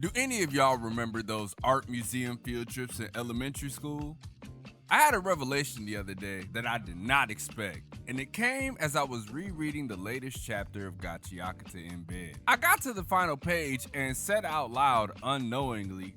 Do any of y'all remember those art museum field trips in elementary school? I had a revelation the other day that I did not expect, and it came as I was rereading the latest chapter of Gachiakata in bed. I got to the final page and said out loud unknowingly,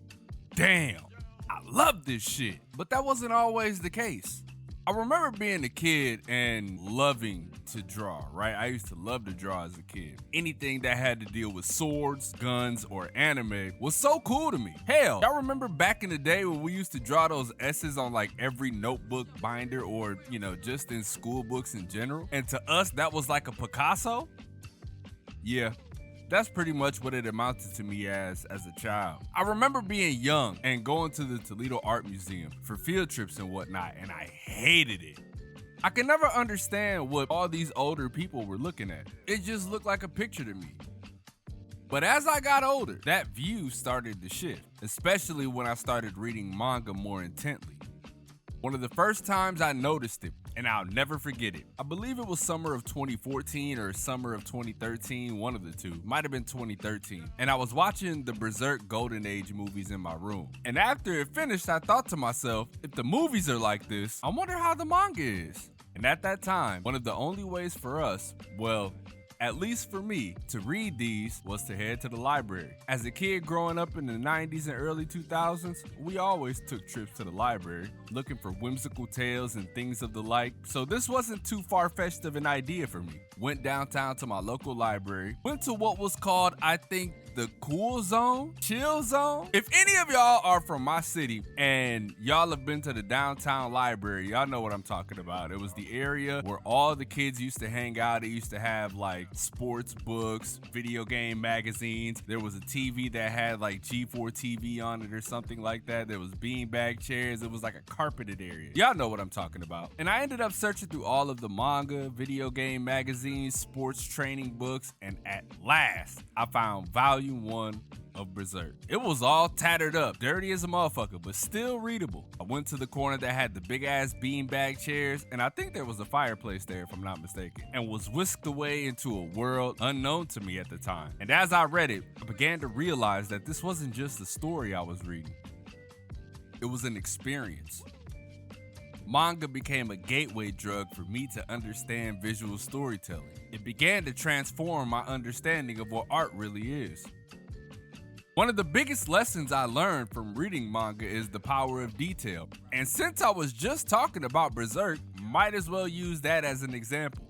"Damn, I love this shit." But that wasn't always the case. I remember being a kid and loving to draw, right? I used to love to draw as a kid. Anything that had to deal with swords, guns, or anime was so cool to me. Hell, y'all remember back in the day when we used to draw those S's on like every notebook binder or, just in school books in general? And to us, that was like a Picasso? Yeah. That's pretty much what it amounted to me as a child. I remember being young and going to the Toledo Art Museum for field trips and whatnot, and I hated it. I could never understand what all these older people were looking at. It just looked like a picture to me. But as I got older, that view started to shift, especially when I started reading manga more intently. One of the first times I noticed it, and I'll never forget it. I believe it was summer of 2014 or summer of 2013, one of the two. Might have been 2013. And I was watching the Berserk Golden Age movies in my room. And after it finished, I thought to myself, if the movies are like this, I wonder how the manga is. And at that time, one of the only ways for us, well, at least for me, to read these was to head to the library. As a kid growing up in the 90s and early 2000s, we always took trips to the library, looking for whimsical tales and things of the like, so this wasn't too far-fetched of an idea for me. Went downtown to my local library, went to what was called, I think, the cool zone, chill zone. If any of y'all are from my city and y'all have been to the downtown library, y'all know what I'm talking about. It was the area where all the kids used to hang out. It used to have like sports books, video game magazines. There was a TV that had like G4 TV on it or something like that. There was beanbag chairs. It was like a carpeted area. Y'all know what I'm talking about. And I ended up searching through all of the manga, video game magazines, sports training books, and at last, I found Volume 1 of Berserk. It was all tattered up, dirty as a motherfucker, but still readable. I went to the corner that had the big ass beanbag chairs, and I think there was a fireplace there if I'm not mistaken, and was whisked away into a world unknown to me at the time. And as I read it, I began to realize that this wasn't just a story I was reading. It was an experience. Manga became a gateway drug for me to understand visual storytelling. It began to transform my understanding of what art really is. One of the biggest lessons I learned from reading manga is the power of detail. And since I was just talking about Berserk, might as well use that as an example.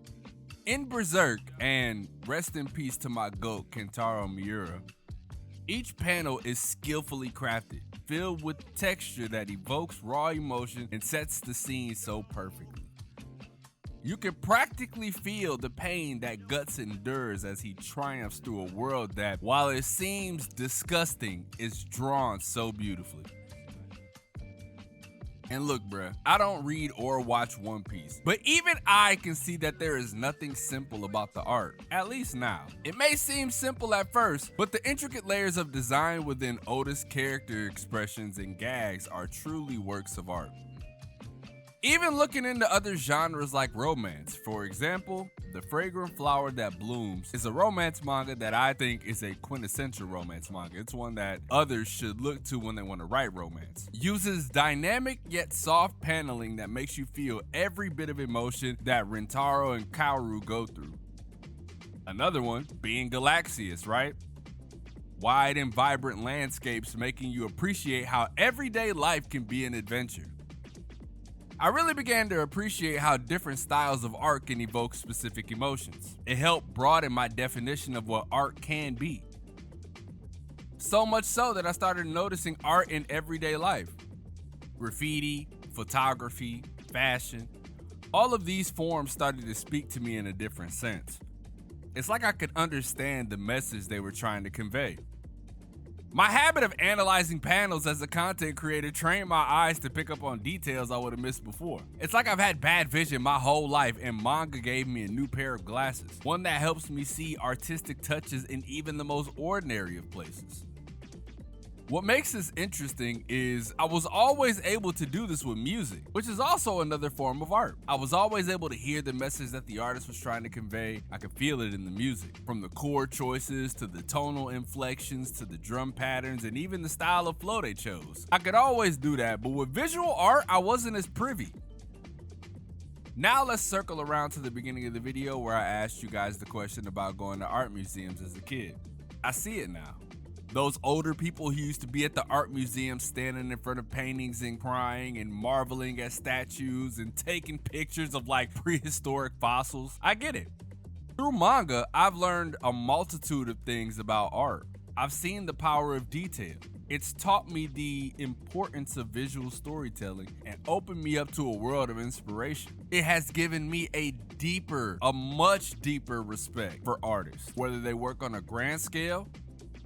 In Berserk, and rest in peace to my GOAT, Kentaro Miura, each panel is skillfully crafted, filled with texture that evokes raw emotion and sets the scene so perfectly. You can practically feel the pain that Guts endures as he triumphs through a world that, while it seems disgusting, is drawn so beautifully. And look, bruh, I don't read or watch One Piece, but even I can see that there is nothing simple about the art, at least now. It may seem simple at first, but the intricate layers of design within Oda's character expressions and gags are truly works of art. Even looking into other genres like romance, for example, The Fragrant Flower That Blooms is a romance manga that I think is a quintessential romance manga. It's one that others should look to when they want to write romance. Uses dynamic yet soft paneling that makes you feel every bit of emotion that Rintaro and Kaoru go through. Another one being Galaxius, right? Wide and vibrant landscapes making you appreciate how everyday life can be an adventure. I really began to appreciate how different styles of art can evoke specific emotions. It helped broaden my definition of what art can be. So much so that I started noticing art in everyday life. Graffiti, photography, fashion, all of these forms started to speak to me in a different sense. It's like I could understand the message they were trying to convey. My habit of analyzing panels as a content creator trained my eyes to pick up on details I would have missed before. It's like I've had bad vision my whole life, and manga gave me a new pair of glasses, one that helps me see artistic touches in even the most ordinary of places. What makes this interesting is I was always able to do this with music, which is also another form of art. I was always able to hear the message that the artist was trying to convey. I could feel it in the music, from the chord choices to the tonal inflections to the drum patterns and even the style of flow they chose. I could always do that, but with visual art, I wasn't as privy. Now let's circle around to the beginning of the video where I asked you guys the question about going to art museums as a kid. I see it now. Those older people who used to be at the art museum standing in front of paintings and crying and marveling at statues and taking pictures of like prehistoric fossils. I get it. Through manga, I've learned a multitude of things about art. I've seen the power of detail. It's taught me the importance of visual storytelling and opened me up to a world of inspiration. It has given me a much deeper respect for artists, whether they work on a grand scale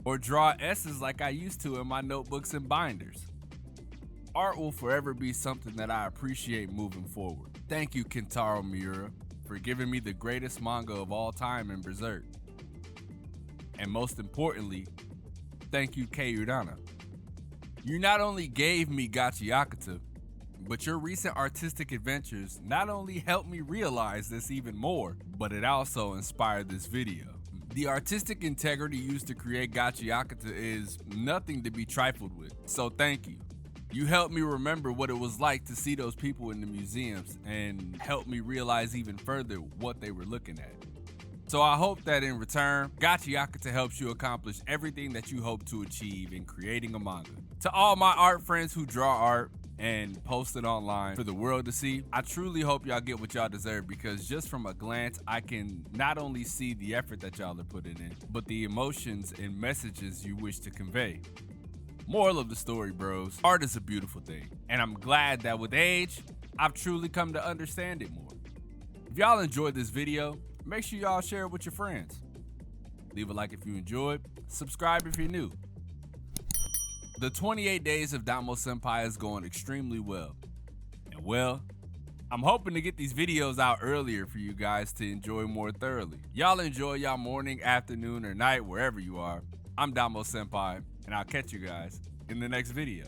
or draw S's like I used to in my notebooks and binders. Art will forever be something that I appreciate moving forward. Thank you, Kentaro Miura, for giving me the greatest manga of all time in Berserk. And most importantly, thank you, Kei Urana. You not only gave me Gachi Yakuta, but your recent artistic adventures not only helped me realize this even more, but it also inspired this video. The artistic integrity used to create Gachi Yakuta is nothing to be trifled with, so thank you. You helped me remember what it was like to see those people in the museums and helped me realize even further what they were looking at. So I hope that in return, Gachi Yakuta helps you accomplish everything that you hope to achieve in creating a manga. To all my art friends who draw art and post it online for the world to see, I truly hope y'all get what y'all deserve, because just from a glance, I can not only see the effort that y'all are putting in, but the emotions and messages you wish to convey. Moral of the story, bros, art is a beautiful thing, and I'm glad that with age, I've truly come to understand it more. If y'all enjoyed this video, make sure y'all share it with your friends. Leave a like if you enjoyed, subscribe if you're new. The 28 days of DomoSenpai is going extremely well. And well, I'm hoping to get these videos out earlier for you guys to enjoy more thoroughly. Y'all enjoy y'all morning, afternoon, or night, wherever you are. I'm DomoSenpai, and I'll catch you guys in the next video.